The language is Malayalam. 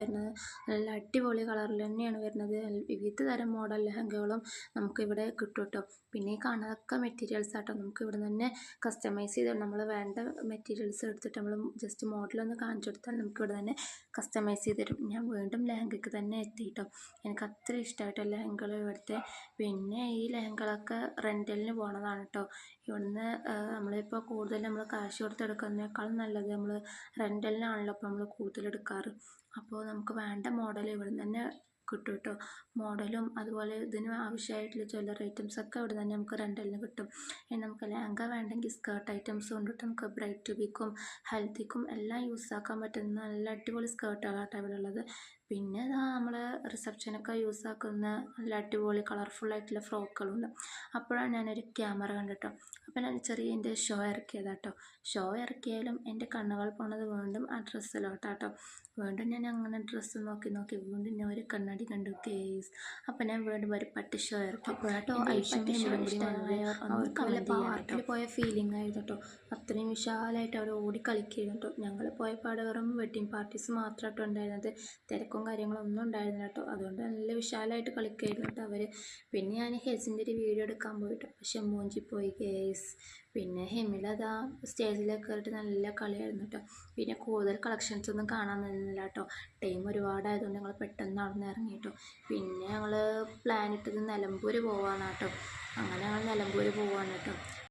വരുന്നത്. നല്ല അടിപൊളി കളറിൽ തന്നെയാണ് വരുന്നത്. വിവിധ തരം മോഡൽ ലെഹങ്കകളും നമുക്കിവിടെ കിട്ടും കേട്ടോ. പിന്നെ ഈ കാണുന്നതൊക്കെ മെറ്റീരിയൽസ് ആട്ടോ. നമുക്ക് ഇവിടെ തന്നെ കസ്റ്റമൈസ് ചെയ്ത് നമ്മൾ വേണ്ട മെറ്റീരിയൽസ് എടുത്തിട്ട് നമ്മൾ ജസ്റ്റ് മോഡലൊന്ന് കാണിച്ചു കൊടുത്താൽ നമുക്ക് ഇവിടെ തന്നെ കസ്റ്റമൈസ് ചെയ്ത് തരും. ഞാൻ വീണ്ടും ലെഹങ്കയ്ക്ക് തന്നെ എത്തിയിട്ടോ. എനിക്ക് അത്ര ഇഷ്ടമായിട്ടോ ലെഹങ്കകൾ ഇവിടുത്തെ. പിന്നെ ഈ ലെഹങ്കകളൊക്കെ റെൻ്റലിന് പോണതാണ് കേട്ടോ. ഇവിടുന്ന് നമ്മളിപ്പോൾ കൂടുതൽ നമ്മൾ കാശ് കൊടുത്തെടുക്കുന്നതിനേക്കാളും നല്ലത് നമ്മൾ റെൻ്റലിനാണല്ലോ അപ്പോൾ നമ്മൾ കൂടുതൽ എടുക്കാറ്. അപ്പോൾ നമുക്ക് വേണ്ട മോഡൽ ഇവിടെ തന്നെ കിട്ടും കേട്ടോ. മോഡലും അതുപോലെ ഇതിന് ആവശ്യമായിട്ടുള്ള ജ്വല്ലറി ഐറ്റംസ് ഒക്കെ ഇവിടെ തന്നെ നമുക്ക് റെൻ്റലിന് കിട്ടും. ഇനി നമുക്ക് ലെഹങ്ക വേണ്ടെങ്കിൽ സ്കേർട്ട് ഐറ്റംസ് കൊണ്ടിട്ട് നമുക്ക് ബ്രൈഡ് ടു ബിക്കും ഹൽദിക്കും എല്ലാം യൂസ് ആക്കാൻ പറ്റുന്ന നല്ല അടിപൊളി സ്കേർട്ടുകളാട്ടോ ഇവിടെ ഉള്ളത്. പിന്നെ നമ്മൾ റിസപ്ഷനൊക്കെ യൂസ് ആക്കുന്ന നല്ല അടിപൊളി കളർഫുൾ ആയിട്ടുള്ള ഫ്രോക്കുകളുണ്ട്. അപ്പോഴാണ് ഞാനൊരു ക്യാമറ കണ്ടിട്ടോ. അപ്പോൾ ഞാൻ ചെറിയ എൻ്റെ ഷോ ഇറക്കിയതാട്ടോ. ഷോ ഇറക്കിയാലും എൻ്റെ കണ്ണുകൾ പോണത് വീണ്ടും ആ ഡ്രസ്സിലോട്ടാട്ടോ. വീണ്ടും ഞാൻ അങ്ങനെ ഡ്രസ്സ് നോക്കി വീണ്ടും ഞാൻ ഒരു കണ്ണാടി കണ്ടു കേസ്. അപ്പം ഞാൻ വീണ്ടും ഒരു പട്ട് ഷോ ഇറക്കി. അപ്പോഴാട്ടോ അവർക്ക് പാർക്കിൽ പോയ ഫീലിംഗ് ആയിരുന്നു കേട്ടോ. അത്രയും വിശാലമായിട്ട് അവിടെ ഓടി കളിക്കുകയായിരുന്നു കേട്ടോ. ഞങ്ങൾ പോയ പാട് വെറും വെഡ്ഡിങ് പാർട്ടീസ് മാത്രമായിട്ടോ ഉണ്ടായിരുന്നത്. തിരക്കും കാര്യങ്ങളൊന്നും ഉണ്ടായിരുന്നില്ല കേട്ടോ. അതുകൊണ്ട് നല്ല വിശാലമായിട്ട് കളിക്കുകയായിരുന്നു കേട്ടോ അവർ. പിന്നെ ഞാൻ ഹെസിൻ്റെ ഒരു വീഡിയോ എടുക്കാൻ പോയിട്ടോ. പക്ഷെ മൂഞ്ചി പോയി കേസ്. പിന്നെ ഹെമിലതാ സ്റ്റേജിലൊക്കെ കയറിയിട്ട് നല്ല കളിയായിരുന്നു കേട്ടോ. പിന്നെ കൂടുതൽ കളക്ഷൻസ് ഒന്നും കാണാൻ നിന്നില്ല കേട്ടോ. ടൈം ഒരുപാടായതുകൊണ്ട് ഞങ്ങൾ പെട്ടെന്ന് അവിടെ നിന്ന് ഇറങ്ങി കേട്ടോ. പിന്നെ ഞങ്ങൾ പ്ലാൻ ഇട്ടത് നിലമ്പൂർ പോകാനാണ് കേട്ടോ. അങ്ങനെ ഞങ്ങൾ നിലമ്പൂർ പോവാണ് കേട്ടോ.